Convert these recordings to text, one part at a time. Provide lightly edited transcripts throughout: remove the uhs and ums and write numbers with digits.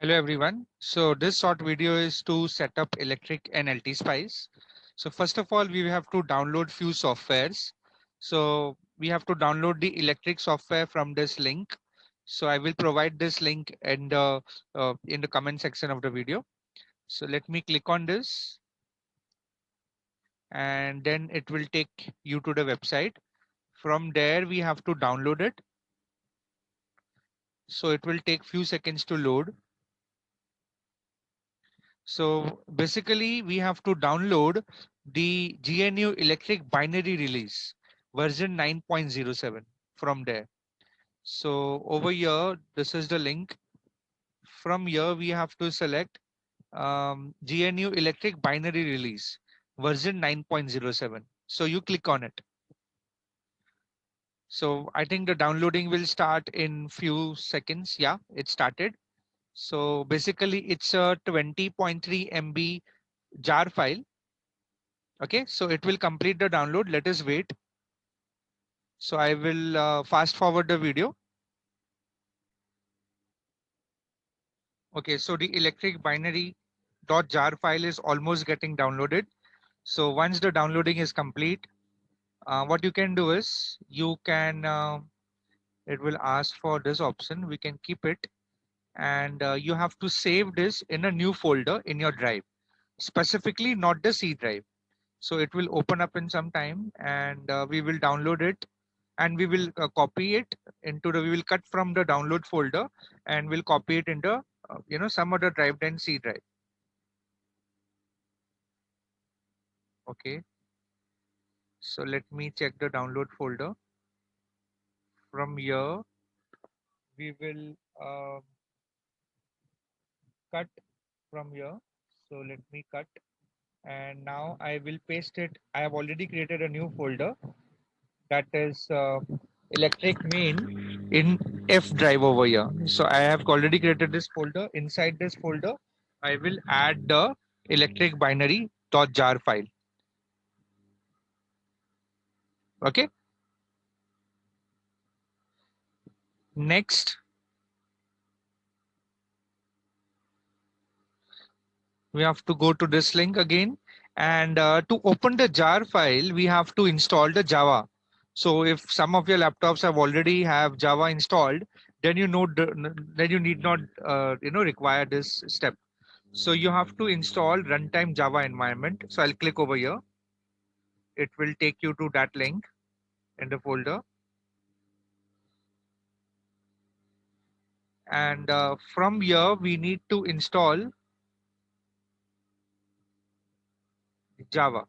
Hello everyone. So this short video is to set up Electric and LT Spice. So first of all, we have to download few softwares. So we have to download the Electric software from this link. So I will provide this link in the comment section of the video. So let me click on this and then it will take you to the website. From there, we have to download it. So it will take few seconds to load. So basically we have to download the GNU Electric binary release version 9.07 from there. So over here, this is the link. From here, we have to select GNU Electric binary release version 9.07. So you click on it. So I think the downloading will start in few seconds. Yeah, it started. So basically it's a 20.3 MB jar file. Okay, so it will complete the download. Let us wait. So I will fast forward the video. Okay, so the electric binary .jar file is almost getting downloaded. So once the downloading is complete, what you can do is it will ask for this option. We can keep it and you have to save this in a new folder in your drive, specifically not the C drive. So it will open up in some time and we will download it and we will copy it we will cut from the download folder and we'll copy it into some other drive than C drive. Okay, so let me check the download folder. From here we will cut from here. So let me cut and now I will paste it. I have already created a new folder that is electric main in F drive over here. So I have already created this folder. Inside this folder, I will add the electric binary .jar file. Okay. Next, we have to go to this link again. And to open the jar file, we have to install the Java. So if some of your laptops have already have Java installed, then then you need not require this step. So you have to install runtime Java environment. So I'll click over here. It will take you to that link in the folder. And from here, we need to install Java.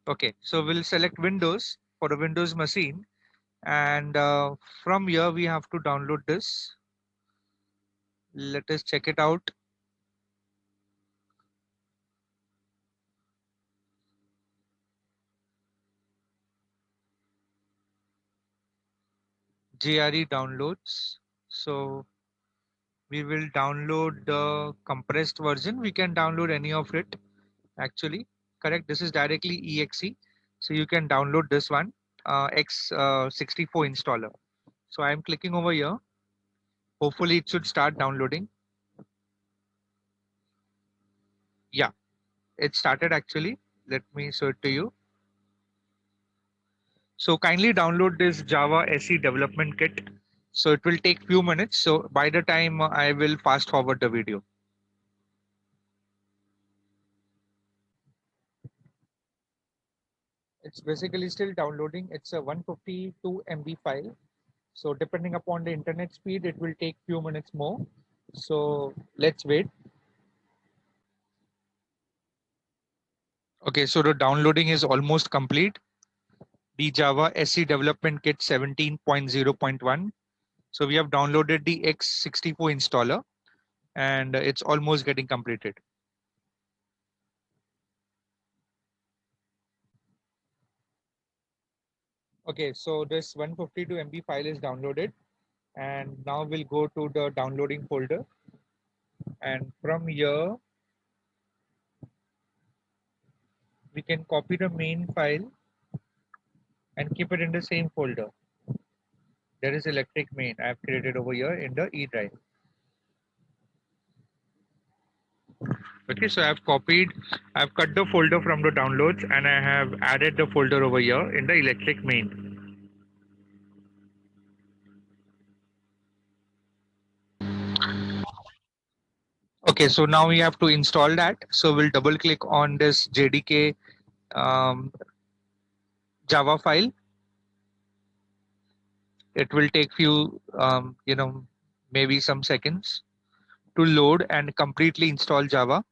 Okay, so we'll select Windows for the Windows machine. And from here, we have to download this. Let us check it out. JRE downloads. So we will download the compressed version. We can download any of it actually. Correct. This is directly exe. So you can download this one, X64 installer. So I'm clicking over here. Hopefully it should start downloading. Yeah, it started actually. Let me show it to you. So kindly download this Java SE development kit. So it will take few minutes. So by the time I will fast forward the video. It's basically still downloading. It's a 152 MB file. So depending upon the internet speed, it will take few minutes more. So let's wait. Okay, so the downloading is almost complete. The Java SE Development Kit 17.0.1. So we have downloaded the X64 installer and it's almost getting completed. Okay, so this 152 MB file is downloaded and now we'll go to the downloading folder and from here we can copy the main file and keep it in the same folder. There is electric main I have created over here in the E drive. Okay, so I've cut the folder from the downloads and I have added the folder over here in the electric main. Okay, so now we have to install that. So we'll double click on this JDK Java file. It will take few, maybe some seconds to load and completely install Java.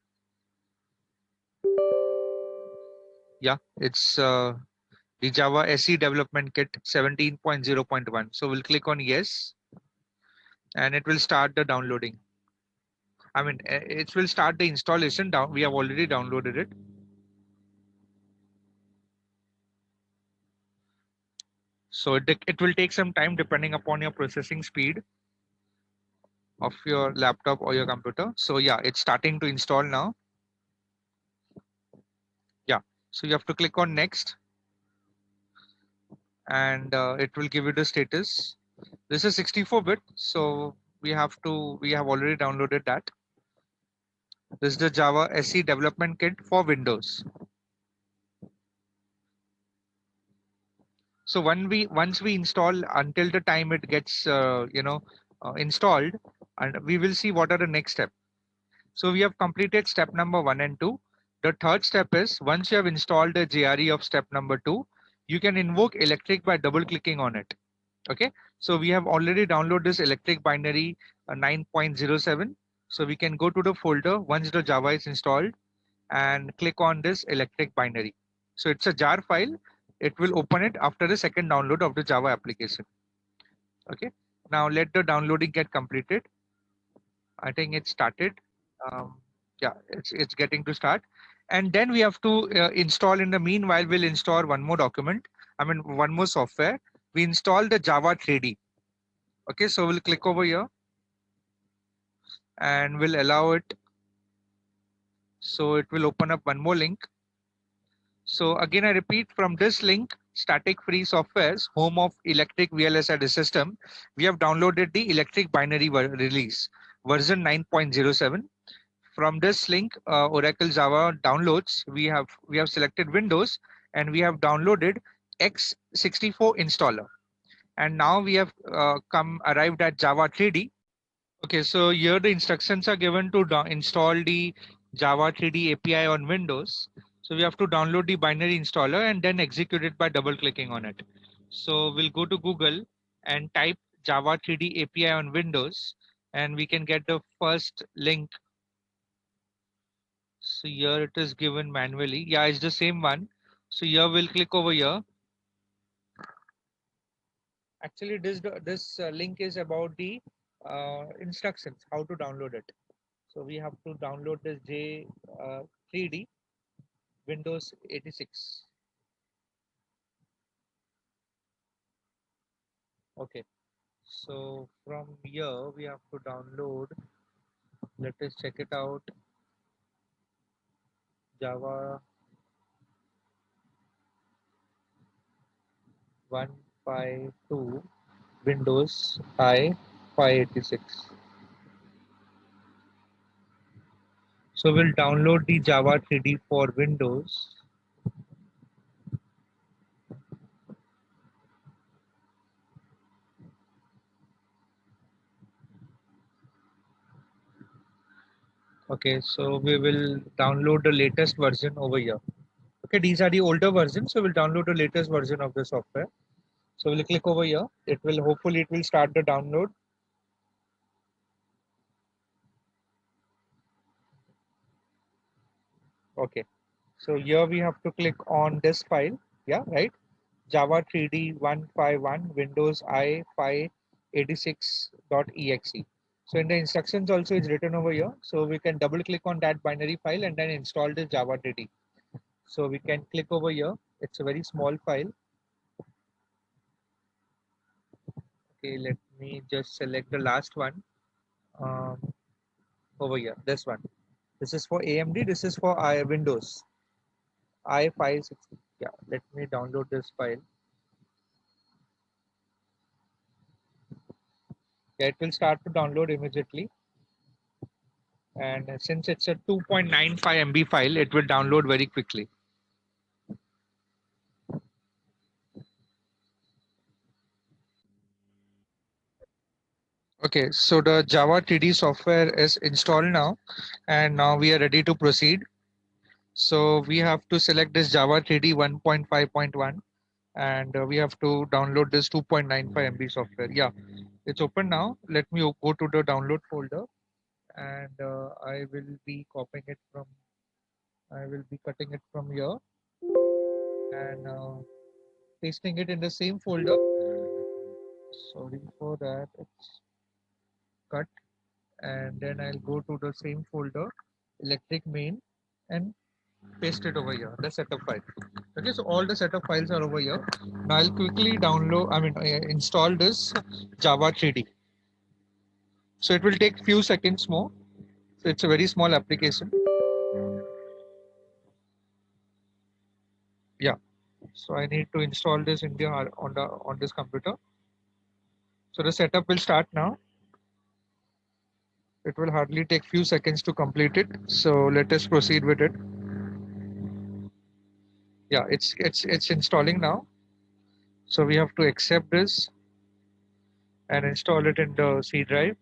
Yeah, it's the Java SE Development Kit 17.0.1. So we'll click on yes, and it will start the downloading. I mean, it will start the installation down. We have already downloaded it. So it will take some time depending upon your processing speed of your laptop or your computer. So yeah, it's starting to install now. Yeah, so you have to click on next and it will give you the status. This is 64-bit, so we have already downloaded that. This is the Java SE Development Kit for Windows. So once we install, until the time it gets installed, and we will see what are the next step. So we have completed step number 1 and 2. The third step is, once you have installed the JRE of step number 2, you can invoke electric by double clicking on it. Okay, so we have already downloaded this electric binary 9.07. So we can go to the folder once the Java is installed and click on this electric binary. So it's a jar file. It will open it after the second download of the Java application. Okay, now let the downloading get completed. I think it started. Um, yeah, it's getting to start. And then we have to install, in the meanwhile, we'll install one more document. I mean, one more software. We install the Java 3D. Okay, so we'll click over here and we'll allow it. So it will open up one more link. So again, I repeat, from this link, Static Free Softwares, home of Electric VLSI system, we have downloaded the electric binary release version 9.07. From this link, Oracle Java downloads, we have selected Windows and we have downloaded x64 installer. And now we have arrived at Java 3D. Okay, so here the instructions are given to install the Java 3D API on Windows. So we have to download the binary installer and then execute it by double clicking on it. So we'll go to Google and type Java 3D API on Windows and we can get the first link. So here it is given manually. Yeah, it's the same one. So here we'll click over here. Actually, this link is about the instructions, how to download it. So we have to download this J3D Windows 86. Okay. So from here we have to download. Let us check it out. Java 152 Windows I 586. So we'll download the Java 3D for Windows. Okay, so we will download the latest version over here. Okay, these are the older versions, so we'll download the latest version of the software. So we'll click over here. Hopefully it will start the download. Okay, so here we have to click on this file. Yeah, right. Java 3D 151 Windows I 586.exe. So in the instructions also is written over here. So we can double click on that binary file and then install this Java 3D. So we can click over here. It's a very small file. Okay, let me just select the last one over here. This one. This is for AMD. This is for Windows. I560. Yeah, let me download this file. Yeah, it will start to download immediately. And since it's a 2.95 MB file, it will download very quickly. Okay, so the Java 3D software is installed now, and now we are ready to proceed. So we have to select this Java 3D 1.5.1, and we have to download this 2.95 MB software. Yeah, it's open now. Let me go to the download folder, and I will be copying it from. I will be cutting it from here and pasting it in the same folder. Sorry for that. It's cut, and then I'll go to the same folder, electric main, and paste it over here, the setup file. Okay, so all the setup files are over here. Now I'll quickly install this Java 3D. So it will take few seconds more. So it's a very small application. Yeah. So I need to install this in the on this computer. So the setup will start now. It will hardly take few seconds to complete it. So let us proceed with it. Yeah, it's installing now. So we have to accept this and install it in the C drive.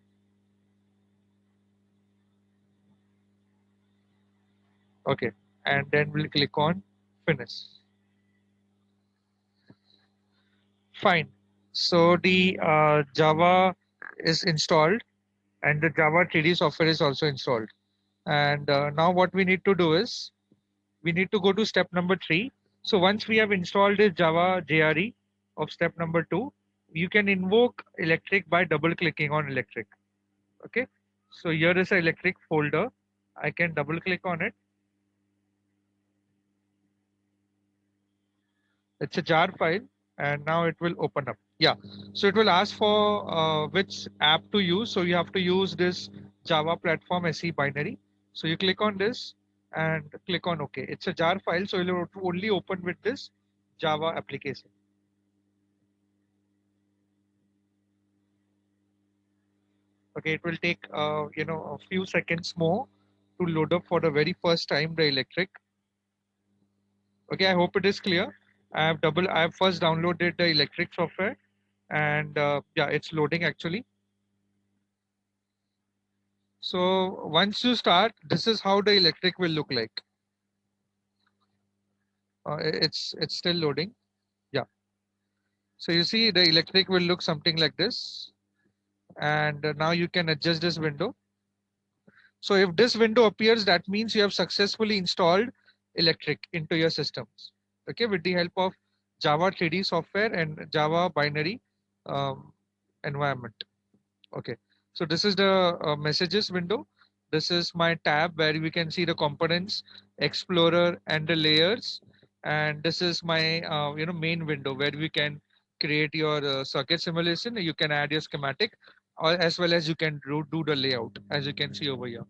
Okay, and then we'll click on finish. Fine. So the Java is installed and the Java 3D software is also installed. And now what we need to do is we need to go to step number 3. So once we have installed this Java JRE of step number 2, you can invoke electric by double clicking on electric. Okay. So here is an electric folder. I can double click on it. It's a jar file and now it will open up. Yeah. So it will ask for which app to use. So you have to use this Java platform SE binary. So you click on this and click on OK. It's a jar file. So it will only open with this Java application. Okay. It will take, a few seconds more to load up for the very first time the electric. Okay. I hope it is clear. I have first downloaded the electric software and yeah, it's loading actually. So once you start, this is how the electric will look like. It's still loading. Yeah. So you see the electric will look something like this. And now you can adjust this window. So if this window appears, that means you have successfully installed electric into your systems. Okay, with the help of Java 3D software and Java binary um, environment. Okay, so this is the messages window. This is my tab where we can see the components, explorer, and the layers. And this is my main window where we can create your circuit simulation. You can add your schematic, or as well as you can do the layout, as you can see over here.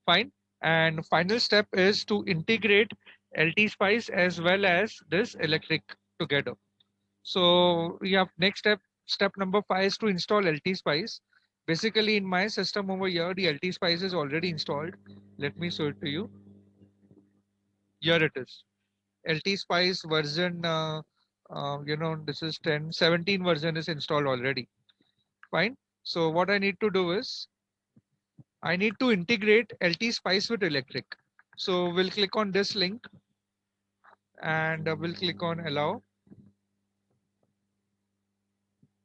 Fine. And final step is to integrate LT Spice as well as this electric together. So we have next step number 5 is to install LT Spice. Basically, in my system over here, the LT Spice is already installed. Let me show it to you. Here it is. LT Spice version, this is 10, 17 version is installed already. Fine. So what I need to do is I need to integrate LT Spice with electric. So we'll click on this link and we'll click on allow.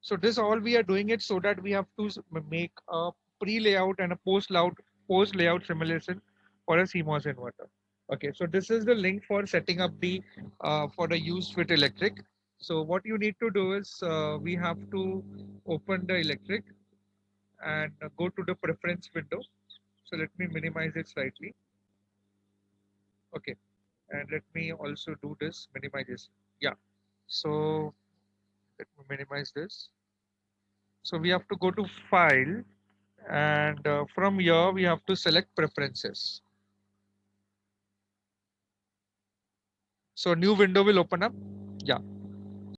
So this all we are doing it so that we have to make a pre-layout and a post-layout simulation for a CMOS inverter. Okay, so this is the link for setting up the for the use with electric. So what you need to do is we have to open the electric and go to the preference window. So let me minimize it slightly. Okay, and let me also do this minimization. Yeah, so let me minimize this. So we have to go to file and from here we have to select preferences. So a new window will open up. Yeah.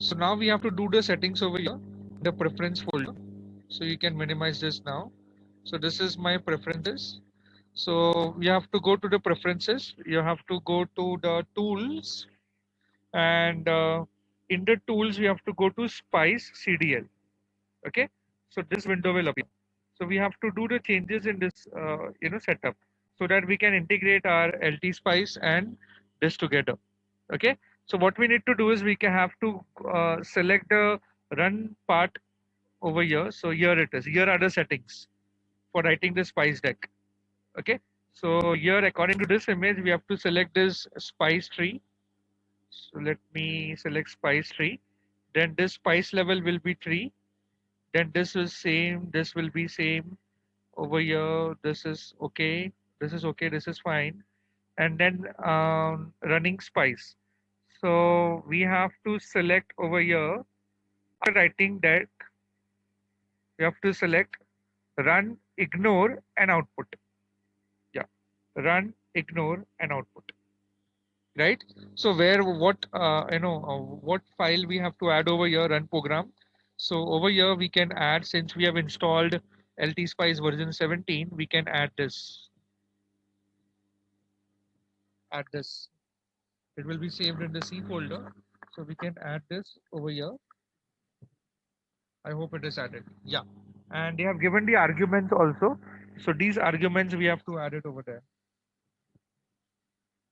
So now we have to do the settings over here, the preference folder. So you can minimize this now. So this is my preferences. So you have to go to the preferences. You have to go to the tools, and in the tools you have to go to Spice CDL. Okay. So this window will appear. So we have to do the changes in this setup so that we can integrate our LT Spice and this together. Okay. So what we need to do is we can have to select the run part over here. So here it is. Here are the settings for writing the Spice deck. Okay. So here, according to this image, we have to select this Spice tree. So let me select Spice tree. Then this Spice level will be 3. Then this is same. This will be same over here. This is okay. This is okay. This is fine. And then running Spice. So we have to select over here. After writing that, we have to select run, ignore, and output. Yeah, run, ignore, and output. Right. So where what what file we have to add over here, run program. So over here we can add, since we have installed LT Spice version 17, we can add this. Add this. It will be saved in the C folder. So we can add this over here. I hope it is added. Yeah. And they have given the arguments also. So these arguments we have to add it over there.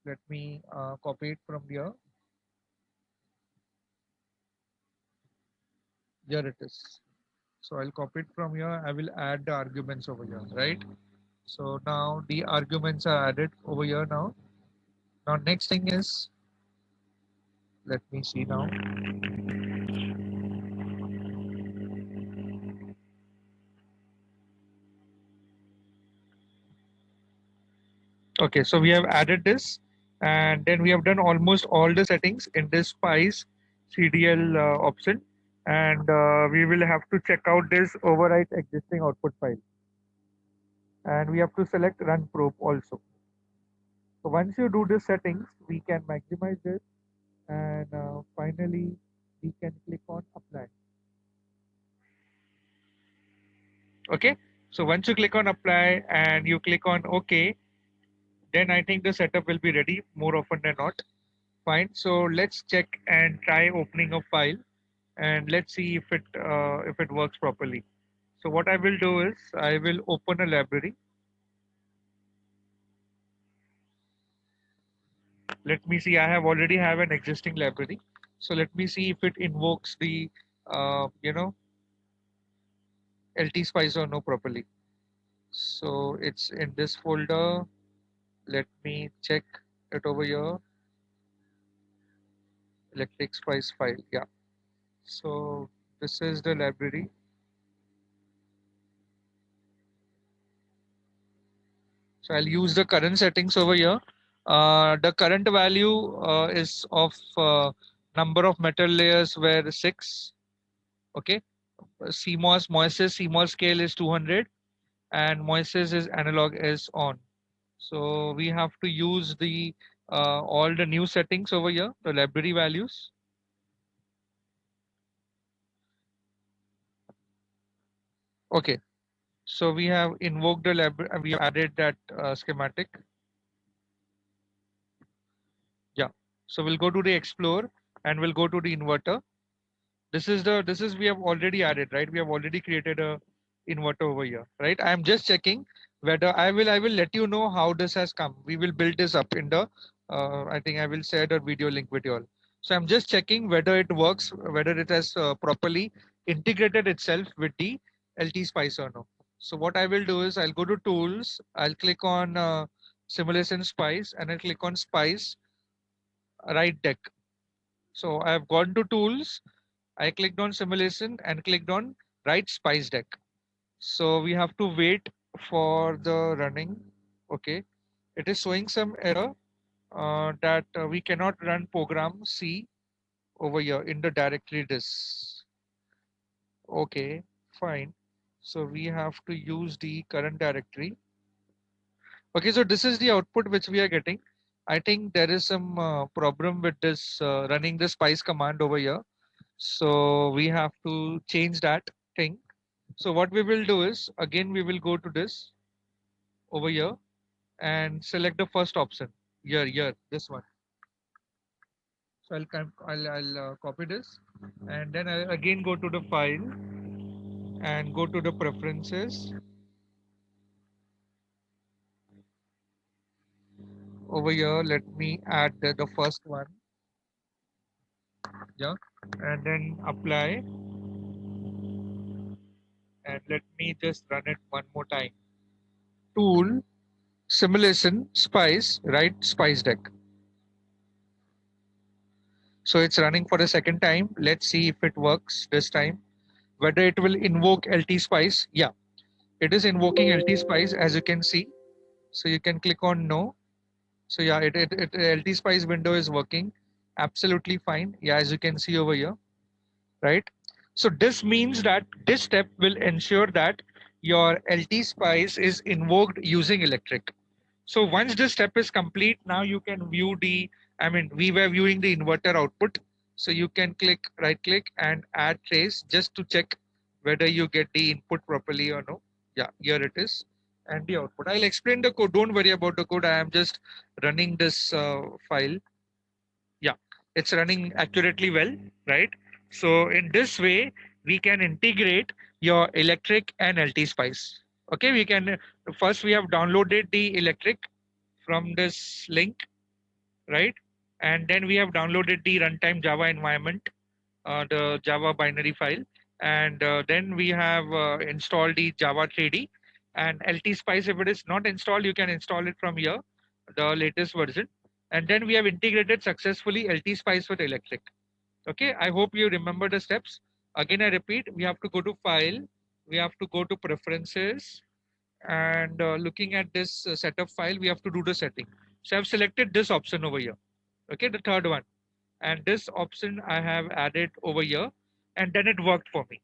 Let me copy it from here. Here it is. So I'll copy it from here. I will add the arguments over here, right? So now the arguments are added over here now. Now next thing is, let me see now. Okay, so we have added this, and then we have done almost all the settings in this Spice CDL option, and we will have to check out this overwrite existing output file, and we have to select run probe also. So once you do the settings, we can maximize this, and finally we can click on apply. Okay, so once you click on apply and you click on OK, then I think the setup will be ready more often than not. Fine. So let's check and try opening a file, and let's see if it works properly. So what I will do is I will open a library. Let me see. I have already have an existing library. So let me see if it invokes the LT Spice or no properly. So it's in this folder. Let me check it over here. Electric Spice file. Yeah. So this is the library. So I'll use the current settings over here. The current value is of number of metal layers were 6. Okay. CMOS Moises CMOS scale is 200, and Moises is analog is on. So we have to use the all the new settings over here, the library values. Okay. So we have invoked the library. We have added that schematic. Yeah. So we'll go to the Explore and we'll go to the inverter. This is we have already added, right? We have already created a inverter over here, right? I'm just checking whether I will let you know how this has come. We will build this up in the I think I will share the video link with you all. So I'm just checking whether it works, whether it has properly integrated itself with the LT Spice or no. So what I will do is I'll go to tools, I'll click on simulation Spice, and I'll click on Spice write deck. So I have gone to tools, I clicked on simulation and clicked on write Spice deck. So we have to wait for the running. Okay, it is showing some error that we cannot run program C over here in the directory this. Okay, fine. So we have to use the current directory. Okay, so this is the output which we are getting. I think there is some problem with this running the spice command over here. So we have to change that thing. So what we will do is again we will go to this over here and select the first option here this one. So I'll copy this and then I'll again go to the file and go to the preferences over here. Let me add the first one, yeah, and then apply, and let me just run it one more time. Tool, simulation, spice, right? Spice deck. So it's running for the second time. Let's see if it works this time. Whether it will invoke LT Spice. Yeah, it is invoking LT Spice as you can see. So you can click on no. So yeah, it LT Spice window is working absolutely fine. Yeah, as you can see over here, right? So this means that this step will ensure that your LT Spice is invoked using electric. So once this step is complete, now you can view we were viewing the inverter output. So you can right click and add trace just to check whether you get the input properly or no. Yeah, here it is. And the output. I'll explain the code. Don't worry about the code. I am just running this file. Yeah, it's running accurately well, right? So in this way, we can integrate your electric and LT Spice. Okay, we can first we have downloaded the electric from this link, right? And then we have downloaded the runtime Java environment, the Java binary file, and then we have installed the Java 3D and LT Spice. If it is not installed, you can install it from here, the latest version. And then we have integrated successfully LT Spice with electric. Okay, I hope you remember the steps. Again, I repeat, we have to go to file, we have to go to preferences, and looking at this setup file, we have to do the setting. So I've selected this option over here. Okay, the third one, and this option I have added over here, and then it worked for me.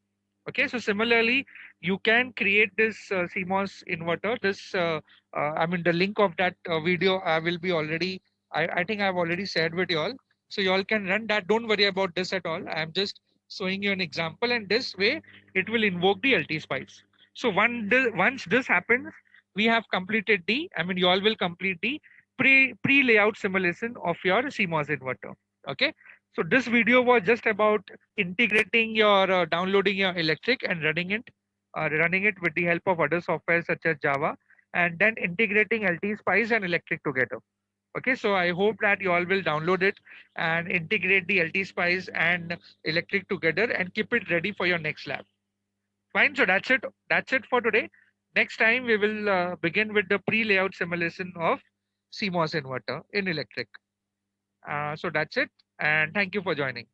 Okay, so similarly, you can create this CMOS inverter. The link of that video I will be already, I think I've already shared with you all. So you all can run that. Don't worry about this at all. I'm just showing you an example, and this way it will invoke the LT Spice. So once this happens, we have completed you all will complete the pre layout simulation of your CMOS inverter. Okay, so this video was just about integrating your downloading your electric and running it with the help of other software such as Java, and then integrating LT Spice and electric together. Okay, so I hope that you all will download it and integrate the LT Spice and electric together and keep it ready for your next lab. Fine, so that's it for today. Next time we will begin with the pre-layout simulation of CMOS inverter in electric. So that's it, and thank you for joining.